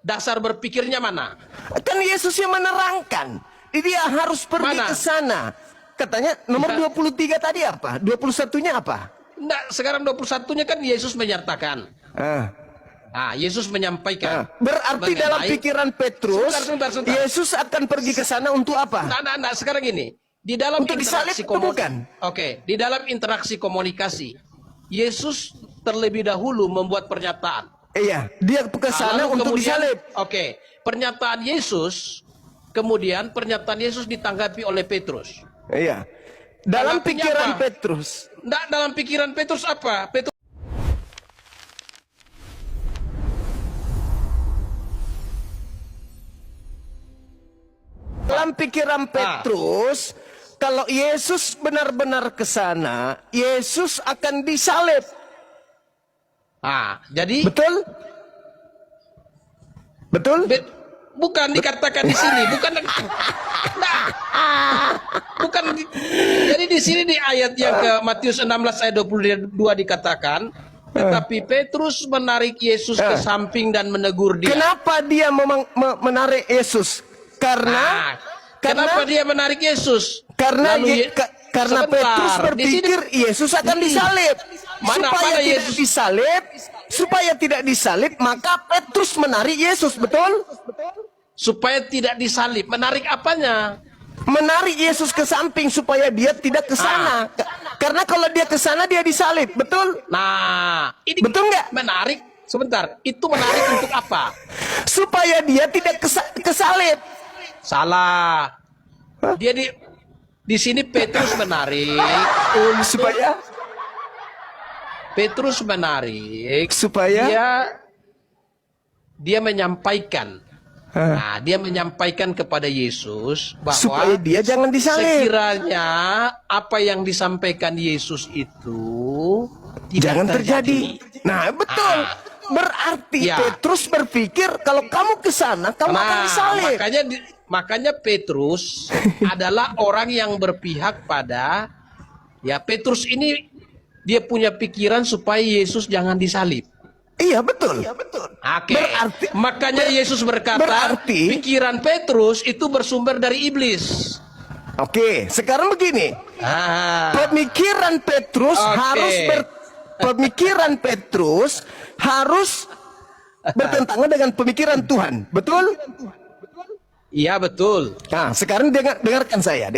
Dasar berpikirnya mana? Kan Yesus yang menerangkan. Dia harus pergi Mana? ke sana. Katanya nomor Ya. 23 tadi apa? 21-nya apa? Enggak, sekarang 21-nya kan Yesus menyertakan. Ah. Nah, Yesus menyampaikan. Berarti dalam pikiran Petrus, Sebentar. Yesus akan pergi ke sana untuk apa? Nah, sekarang gini. Di dalam Untuk disalib interaksi itu bukan? Oke, di dalam interaksi komunikasi, Yesus terlebih dahulu membuat pernyataan. Iya, dia ke sana Lalu untuk kemudian, disalib. Oke, pernyataan Yesus, kemudian pernyataan Yesus ditanggapi oleh Petrus. Iya. Dalam Tanggapinya pikiran apa? Petrus. Enggak, dalam pikiran Petrus apa? Dalam pikiran Petrus, kalau Yesus benar-benar ke sana, Yesus akan disalib. Jadi Betul? Betul? bukan dikatakan di sini, bukan. Nah, jadi di sini di ayat yang ke Matius 16 ayat 22 dikatakan, tetapi Petrus menarik Yesus ke samping dan menegur dia. Kenapa dia menarik Yesus? Kenapa dia menarik Yesus? Karena Sebentar, Petrus berpikir Yesus akan disalib. Mana Supaya tidak Yesus disalib, supaya tidak disalib, maka Petrus menarik Yesus, betul? supaya tidak disalib. Menarik apanya? Menarik Yesus ke samping supaya dia tidak ke sana. Karena kalau dia ke sana dia disalib, betul? Nah, ini Betul nggak? menarik. Sebentar, itu menarik untuk apa? Supaya dia tidak kesalib. Salah. Dia di sini Petrus menarik untuk Petrus menarik supaya dia menyampaikan. Nah, dia menyampaikan kepada Yesus bahwa supaya dia jangan disalib. sekiranya apa yang disampaikan Yesus itu Jangan terjadi. Nah, betul. Berarti Petrus berpikir kalau kamu ke sana kamu akan disalib. Makanya Petrus adalah orang yang berpihak pada Petrus ini dia punya pikiran supaya Yesus jangan disalib. Iya betul. Oke. Makanya Yesus berkata, pikiran Petrus itu bersumber dari iblis. Oke, sekarang begini. Pemikiran Petrus harus bertentangan dengan pemikiran Tuhan. Betul? Iya betul. Nah, sekarang dengarkan saya.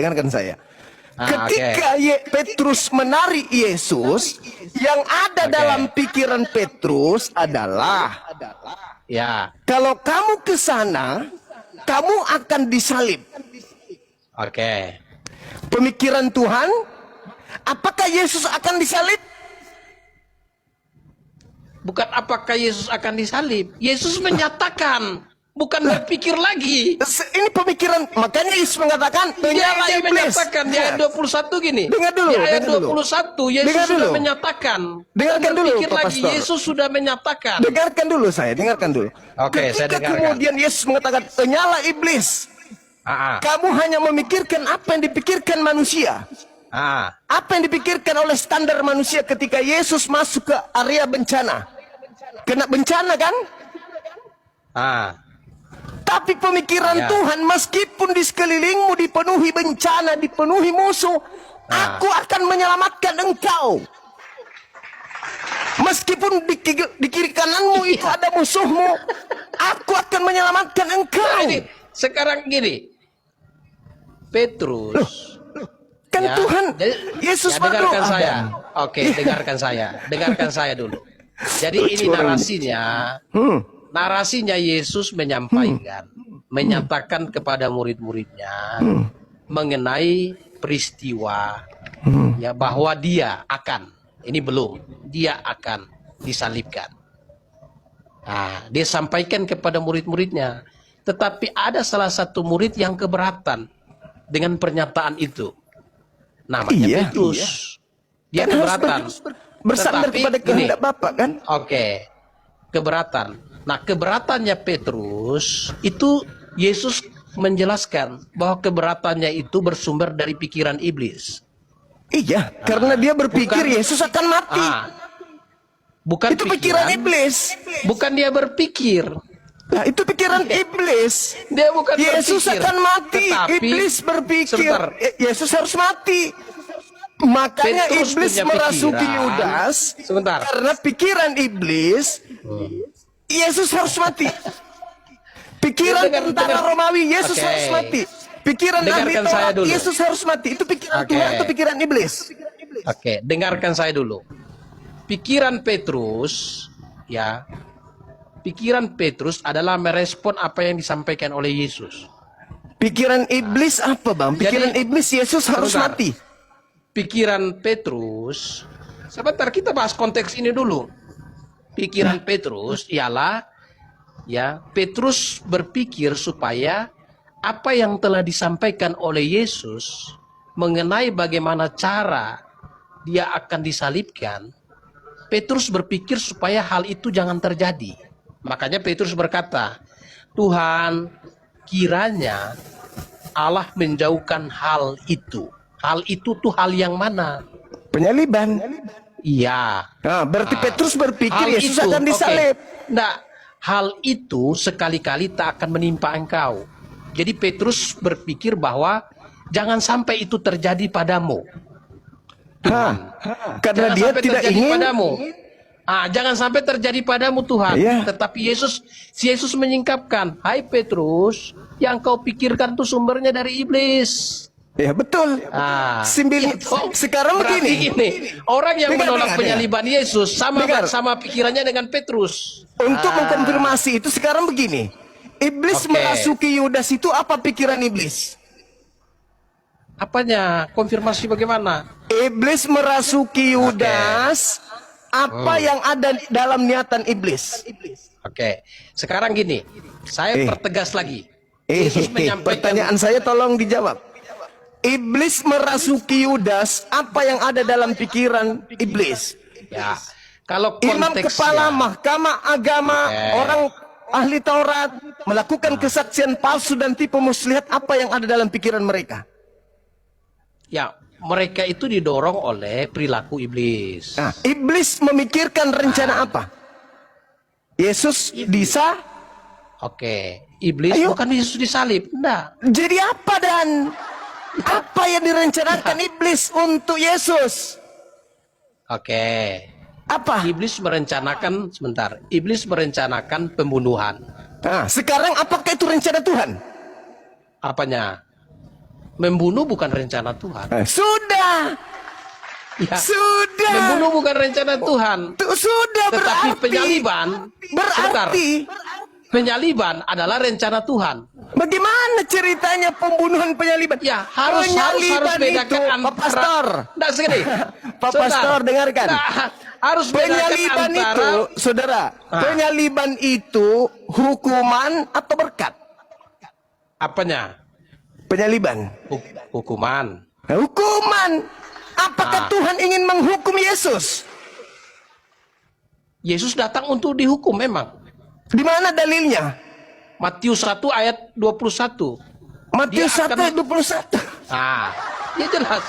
Ketika Petrus menarik Yesus, yang ada dalam pikiran Petrus adalah kalau kamu ke sana, kamu akan disalib. Oke. Pemikiran Tuhan, apakah Yesus akan disalib? Bukan apakah Yesus akan disalib. Yesus menyatakan, bukan berpikir lagi. Ini pemikiran, makanya Yesus mengatakan, dia menyatakan di ayat 21 gini. Dengar dulu. Di ayat 21 Yesus sudah menyatakan. Dengarkan dulu, Pak Pastor. Yesus sudah menyatakan. Dengarkan dulu. Oke, saya dengarkan. Kemudian Yesus mengatakan, nyala iblis. Kamu hanya memikirkan apa yang dipikirkan manusia. Apa yang dipikirkan oleh standar manusia ketika Yesus masuk ke area bencana. Kena bencana kan? Tapi pemikiran Tuhan, meskipun di sekelilingmu dipenuhi bencana, dipenuhi musuh, aku akan menyelamatkan engkau. Meskipun di kiri kananmu itu ada musuhmu, aku akan menyelamatkan engkau. Sekarang gini, Petrus. Kan Tuhan, Yesus dengarkan berdoa. saya. Oke, dengarkan saya dulu. Jadi ini narasinya Yesus menyatakan kepada murid-muridnya mengenai peristiwa bahwa dia akan disalibkan. Nah, dia sampaikan kepada murid-muridnya, tetapi ada salah satu murid yang keberatan dengan pernyataan itu. Namanya Petrus. Dia keberatan. Bersandar kepada kehendak Bapa kan? Oke. Keberatan. Nah, keberatannya Petrus itu Yesus menjelaskan bahwa keberatannya itu bersumber dari pikiran iblis. Iya, karena dia berpikir Yesus akan mati. Bukan itu pikiran iblis. Bukan dia berpikir. Nah, itu pikiran iblis. Dia bukan Yesus berpikir, akan mati. tetapi, Iblis berpikir sebentar. Yesus harus mati. Makanya Petrus iblis punya merasuki pikiran. Yudas. Sebentar. Karena pikiran iblis, Yesus harus mati. Pikiran tentara Romawi, Yesus Oke. harus mati. Pikiran ahli Dengarkan saya Taurat, dulu. Yesus harus mati. Itu pikiran Oke. Tuhan atau pikiran iblis? Oke, dengarkan saya dulu. Pikiran Petrus, ya, pikiran Petrus adalah merespon apa yang disampaikan oleh Yesus. Pikiran iblis apa, Bang? Pikiran Jadi, iblis Yesus harus sebentar. mati. Pikiran Petrus, sebentar kita bahas konteks ini dulu. Pikiran Petrus ialah, ya, Petrus berpikir supaya apa yang telah disampaikan oleh Yesus mengenai bagaimana cara dia akan disalibkan, Petrus berpikir supaya hal itu jangan terjadi. Makanya Petrus berkata, Tuhan, kiranya Allah menjauhkan hal itu. Hal itu tuh hal yang mana? Penyaliban. Iya. Nah, berarti Petrus berpikir Hal Yesus itu, akan disalib. oke. Nah, hal itu sekali-kali tak akan menimpa engkau. Jadi Petrus berpikir bahwa jangan sampai itu terjadi padamu. Tuhan. Karena Jangan dia sampai tidak terjadi ingin. padamu. Jangan sampai terjadi padamu Tuhan. Iya. Tetapi Yesus menyingkapkan, hai Petrus, yang kau pikirkan tuh sumbernya dari iblis. Ya betul. Sekarang Berarti begini. gini, orang yang Dengar, menolak dengar, penyaliban Yesus Dengar. sama pikirannya dengan Petrus. Untuk mengkonfirmasi itu sekarang begini. Iblis Oke. merasuki Yudas itu apa pikiran iblis? Apanya? Konfirmasi bagaimana? Iblis merasuki Yudas. Apa yang ada dalam niatan iblis? Oke, sekarang gini, saya pertegas lagi. Pertanyaan saya tolong dijawab. Iblis merasuki Yudas, apa yang ada dalam pikiran iblis? Ya, kalau Imam konteksnya, kepala mahkamah agama, orang ahli Taurat melakukan kesaksian palsu dan tipu muslihat, apa yang ada dalam pikiran mereka? ya mereka itu didorong oleh perilaku iblis. Nah, iblis memikirkan rencana apa? Yesus bisa? Oke, iblis Ayo. bukan Yesus disalib, enggak. Jadi apa dan apa yang direncanakan iblis untuk Yesus? Oke, Apa? iblis merencanakan sebentar. Iblis merencanakan pembunuhan. Nah, sekarang apakah itu rencana Tuhan? Apanya? Membunuh bukan rencana Tuhan. Sudah. Ya, Sudah. membunuh bukan rencana Tuhan. Sudah Tetapi berarti. penyaliban, sebentar. Berarti. Penyaliban adalah rencana Tuhan. Bagaimana ceritanya pembunuhan penyaliban? Ya, harus bedakan itu, antara. Pak Pastor. Nah, segini. Pak Sebentar. Pastor, dengarkan. Nah, harus Penyaliban bedakan itu, antara. saudara, penyaliban itu hukuman atau berkat? Apanya? Penyaliban. Hukuman. Hukuman. Apakah Tuhan ingin menghukum Yesus? Yesus datang untuk dihukum memang. Di mana dalilnya? Matius 1 ayat 21. Matius Dia 1 akan- ayat 21. Ya jelas.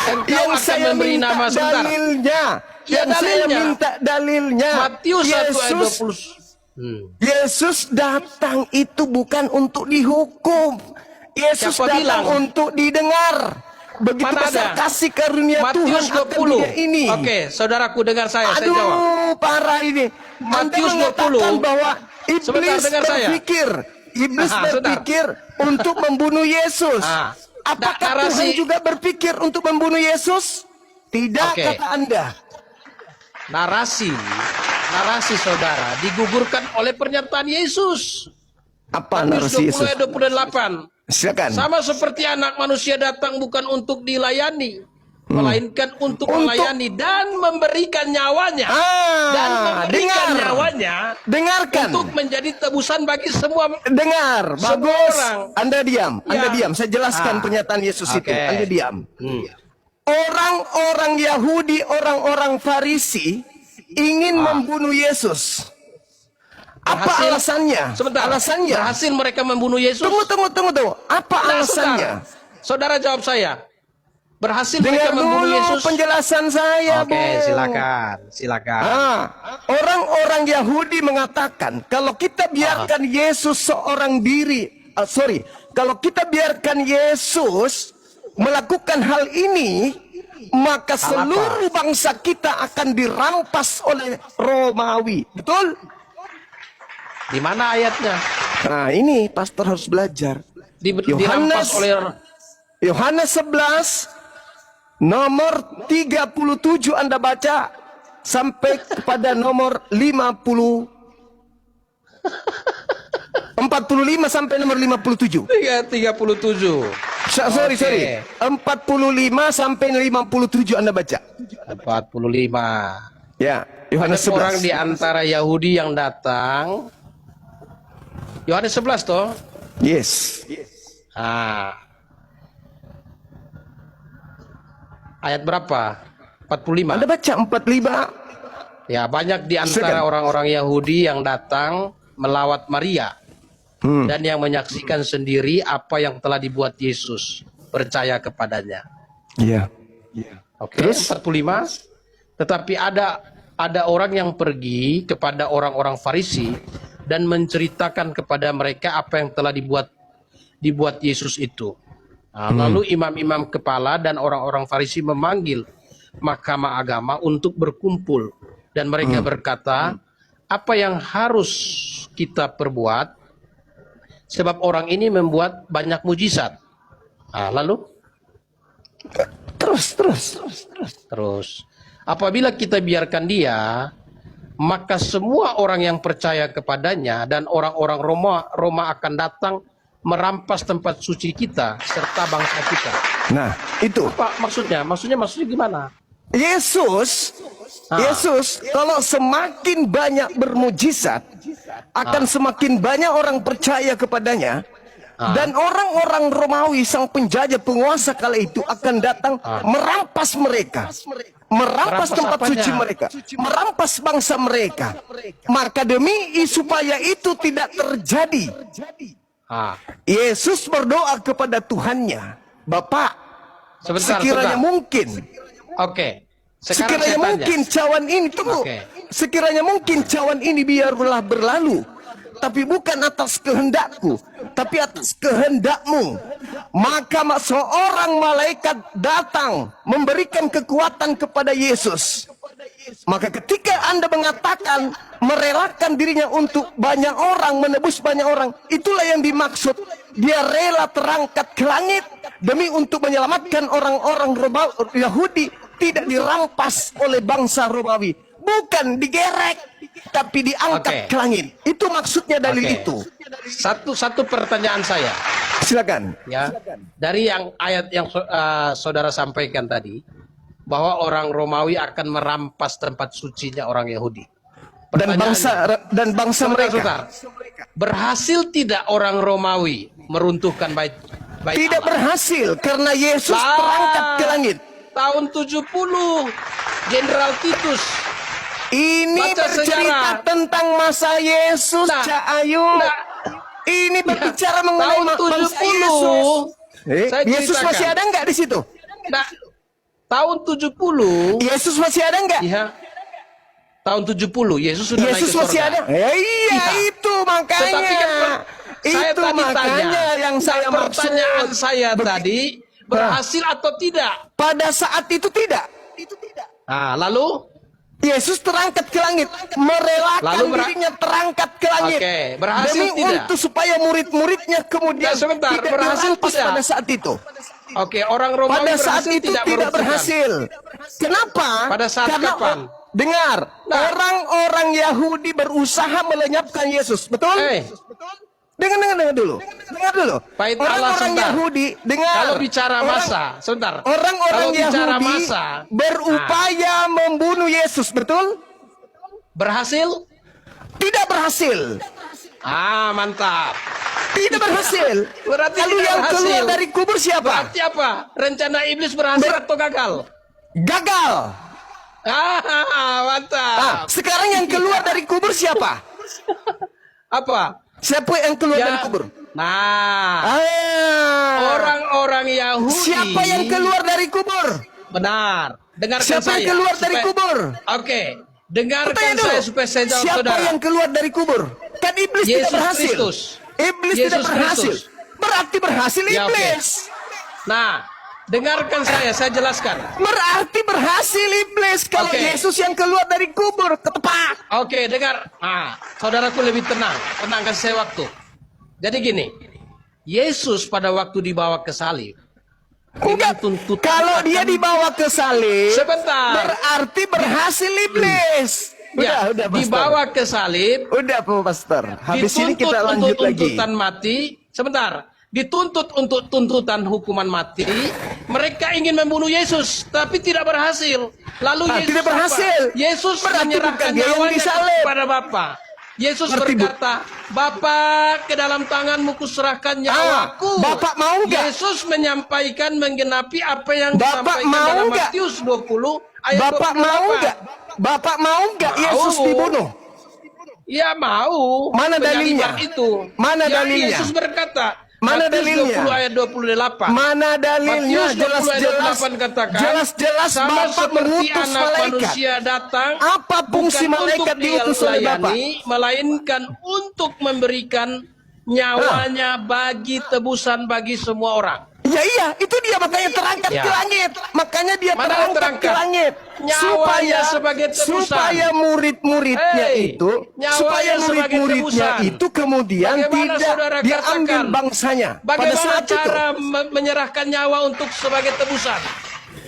Engkau Yang akan saya memberi minta nama sebentar. dalilnya. Ya, Yang saya dalilnya. minta dalilnya. Matius 1 ayat Yesus 20. Yesus datang itu bukan untuk dihukum. Yesus Siapa datang bilang? untuk didengar. Begitu Mana besar ada? kasih karunia Matius Tuhan akan 20. dunia ini. Oke, saudaraku dengar saya jawab. Aduh, parah ini. Matius Anda mengatakan 20. bahwa iblis Sebentar, dengar saya. Iblis Sebentar. berpikir untuk membunuh Yesus. Apakah narasi- Tuhan juga berpikir untuk membunuh Yesus? Tidak, Oke. kata Anda. Narasi saudara digugurkan oleh pernyataan Yesus. Apa Matius narasi 20 Yesus? ayat 28. Silakan. Sama seperti anak manusia datang bukan untuk dilayani, melainkan untuk melayani dan memberikan nyawanya. Dan memberikan dengar. nyawanya Dengarkan. untuk menjadi tebusan bagi semua. Dengar, Semua bagus. orang. Anda diam, Anda Ya. diam. Saya jelaskan pernyataan Yesus itu. Oke. Anda diam. Orang-orang Yahudi, orang-orang Farisi ingin membunuh Yesus. Apa Berhasil? alasannya? Sebentar. Alasannya. Berhasil mereka membunuh Yesus. Tunggu. Apa Nah, alasannya? Saudara jawab saya. Berhasil Dengar mereka membunuh dulu Yesus. penjelasan saya, Oke, Bung. silakan. Orang-orang Yahudi mengatakan kalau kita biarkan Yesus seorang diri, kalau kita biarkan Yesus melakukan hal ini, maka seluruh bangsa kita akan dirampas oleh Romawi. Betul? Di mana ayatnya? Nah, ini pastor harus belajar. Dirampas oleh Yohanes 11 nomor 37 Anda baca sampai kepada nomor 45 sampai nomor 57. 37. Sorry. 45 sampai 57 Anda baca. 45. Ya, Yohanes Ada 11. orang di antara Yahudi yang datang. Yohanes 11 toh? Yes. Ayat berapa? 45. Anda baca 45. Ya, banyak di antara orang-orang Yahudi yang datang melawat Maria dan yang menyaksikan sendiri apa yang telah dibuat Yesus, percaya kepadanya. Iya. Oke, 45. Tetapi ada orang yang pergi kepada orang-orang Farisi dan menceritakan kepada mereka apa yang telah dibuat Yesus itu. Lalu imam-imam kepala dan orang-orang Farisi memanggil mahkamah agama untuk berkumpul dan mereka berkata, apa yang harus kita perbuat sebab orang ini membuat banyak mujizat. Lalu terus apabila kita biarkan dia, maka semua orang yang percaya kepadanya dan orang-orang Roma akan datang merampas tempat suci kita serta bangsa kita. Nah, itu. Apa maksudnya? Maksudnya gimana? Yesus kalau semakin banyak bermujizat, akan semakin banyak orang percaya kepadanya, dan orang-orang Romawi sang penjajah penguasa kala itu akan datang merampas mereka, merampas tempat suci mereka, merampas bangsa mereka. Maka demi supaya itu tidak terjadi, Yesus berdoa kepada Tuhannya, Bapak, sekiranya mungkin, sekiranya mungkin cawan ini, sekiranya mungkin cawan ini biarlah berlalu, tapi bukan atas kehendakku, tapi atas kehendakmu. Maka seorang malaikat datang memberikan kekuatan kepada Yesus. Maka ketika Anda mengatakan merelakan dirinya untuk banyak orang, menebus banyak orang, itulah yang dimaksud. Dia rela terangkat ke langit demi untuk menyelamatkan orang-orang Yahudi tidak dirampas oleh bangsa Romawi. Bukan digerek, tapi diangkat ke langit. Itu maksudnya dalil itu. Satu pertanyaan saya. Silakan. Ya, dari ayat yang saudara sampaikan tadi, bahwa orang Romawi akan merampas tempat sucinya orang Yahudi. Dan bangsa mereka. Berhasil tidak orang Romawi meruntuhkan bait tidak Allah? Berhasil karena Yesus terangkat ke langit. Tahun 70 Jenderal Titus. Ini bercerita tentang masa Yesus, Cak Ayu. Ini berbicara mengenai masa Yesus. Yesus masih ada nggak di situ? Tahun 70 Yesus masih ada nggak? Iya. Tahun 70 Yesus sudah naik ke surga. Masih ada? Iya, itu makanya. Tetapi kan saya itu tadi makanya tanya, yang saya pertanyaan saya tadi berhasil atau tidak? Pada saat itu tidak. Lalu Yesus terangkat ke langit, merelakan dirinya terangkat ke langit. Berhasil demi tidak? Untuk supaya murid-muridnya kemudian tidak berhasil dirampas tidak? pada saat itu. Orang Romawi pada saat berhasil itu tidak berhasil. Kenapa? Pada saat kapan? Dengar, orang-orang Yahudi berusaha melenyapkan Yesus, betul? Dengar dulu. Orang-orang Yahudi, dengar. Kalau bicara masa, sebentar. Orang-orang Yahudi berupaya membunuh Yesus, betul? Berhasil? Tidak berhasil. Mantap. Tidak berhasil. Berarti lalu yang keluar dari kubur siapa? Berarti apa? Rencana iblis berhasil atau gagal? Gagal. Mantap. Sekarang yang keluar dari kubur siapa? Apa? Siapa yang keluar dari kubur? Nah, orang-orang Yahudi. Siapa yang keluar dari kubur? Benar. Dengarkan Siapa saya. yang keluar dari kubur? Oke. Dengarkan saya supaya saya jawab Siapa saudara. yang keluar dari kubur? Kan iblis Yesus tidak berhasil. Kristus. Iblis Yesus tidak berhasil. Kristus. Berarti berhasil Ya, oke. iblis. Nah, dengarkan saya jelaskan. Berarti berhasil iblis kalau Oke. Yesus yang keluar dari kubur ketepak. Oke, dengar. Saudaraku lebih tenang. Tenangkan saya waktu. Jadi gini, Yesus pada waktu dibawa ke salib. Enggak, kalau dia dibawa ke salib, Sebentar. berarti berhasil iblis. Udah, Pastor. Dibawa ke salib. Udah, Pastor. Habis ini kita lanjut untuk lagi. tuntutan mati. Sebentar. Dituntut untuk tuntutan hukuman mati. Mereka ingin membunuh Yesus, tapi tidak berhasil. Lalu Yesus tidak berhasil. Yesus Berarti menyerahkan bukan dia yang nyawanya disalib. kepada Bapa. Yesus Berarti berkata, Bapa, ke dalam tanganmu kuserahkan nyawaku. Bapak mau nggak? Yesus menyampaikan menggenapi apa yang Bapak disampaikan mau dalam nggak? Matius 20 ayat Bapak 28. mau nggak? Bapak mau nggak Yesus dibunuh? Ya mau. Mana Penyaliban dalilnya? itu. Mana dalilnya? Yesus berkata. Mana Matius dalilnya? 20 ayat 28. Mana dalilnya? Matius 20 ayat 28 katakan. Jelas-jelas sama Bapak seperti mengutus anak malaikat. manusia datang. Apa fungsi bukan malaikat untuk diutus oleh Bapak? dilayani, melainkan untuk memberikan nyawanya bagi tebusan bagi semua orang. Ya iya, itu dia makanya terangkat Ya. ke langit. Makanya dia Mana terangkat ke langit. Nyawanya sebagai tebusan. Supaya murid-muridnya itu, nyawanya supaya sebagai murid-muridnya tebusan. itu kemudian Bagaimana saudara tidak diambil katakan? bangsanya. Pada Bagaimana saat itu cara menyerahkan nyawa untuk sebagai tebusan?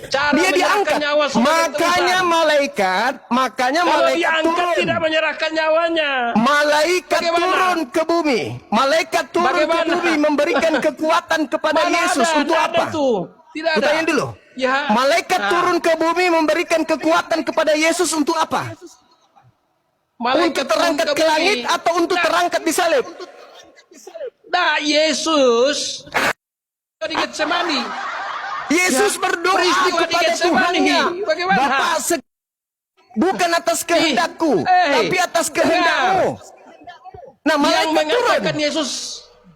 Cara dia menyerahkan diangkat. nyawa sebagai Makanya tebusan. malaikat Kalau diangkat turun. tidak menyerahkan nyawanya. Malaikat Bagaimana? turun ke bumi. Malaikat turun Bagaimana? ke bumi memberikan kekuatan kepada Mana Yesus ada? untuk Tidak apa? ada tuh. Tidak ada. Pertanyaan dulu. Ya. Malaikat turun ke bumi memberikan kekuatan kepada Yesus untuk apa? Malaikat Untuk terangkat turun ke langit bumi. atau untuk terangkat di salib? Nah, Yesus di Getsemani. Yesus berdoa peristiwa di kepada Getsemani. Tuhannya. Bagaimana? Bapa, bukan atas kehendakku, tapi atas kehendakmu. Nah, Yang malaikat turun. mengatakan Yesus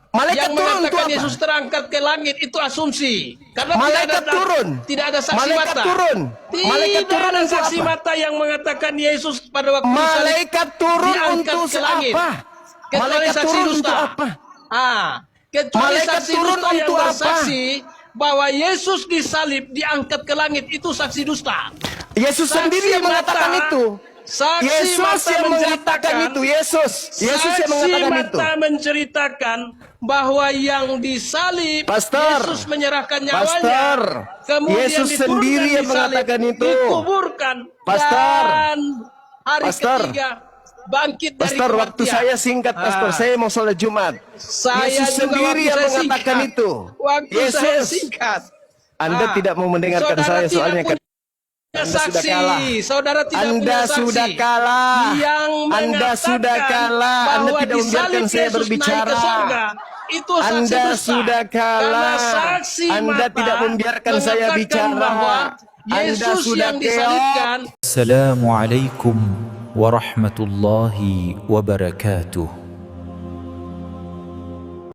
Malaikat yang turun itu mengatakan apa? Yesus terangkat ke langit itu asumsi. Karena Malaikat turun. Tidak ada saksi Malaikat mata. turun. Malaikat Tidak turun ada untuk saksi apa? mata yang mengatakan Yesus pada waktu Malaikat turun diangkat untuk ke langit. apa? Kecuali Malaikat saksi turun dusta. untuk apa? Kecuali Malaikat saksi turun dusta yang untuk apa? bersaksi bahwa Yesus disalib diangkat ke langit itu saksi dusta. Yesus Saksi sendiri yang mengatakan mata. itu. Saksi Yesus mata yang mengatakan menceritakan. itu. Yesus yang mengatakan itu. Mata menceritakan bahwa yang disalib Pastor, Yesus menyerahkan nyawanya. Pastor, Kemudian Yesus diturunkan sendiri yang disalib, mengatakan itu. Dikuburkan. Pastor, Dan hari Pastor, ketiga bangkit dari Pastor, kematian. waktu saya singkat, Pastor. Saya mau sholat Jumat. Saya Yesus juga sendiri waktu yang saya mengatakan singkat. itu. Waktu saya Yesus, singkat. Anda tidak mau mendengarkan Saudara saya tidak soalnya kan. punya saksi. Saudara tidak Anda punya saksi. sudah kalah. Yang Anda sudah mengatakan kalah. Anda bahwa tidak membiarkan disalib saya Yesus berbicara. naik ke surga. Itu saksi Anda dusta. sudah kalah. Karena saksi Anda mata tidak membiarkan saya mengatakan bicara. bahwa Anda Yesus sudah yang disalibkan Assalamualaikum warahmatullahi wabarakatuh.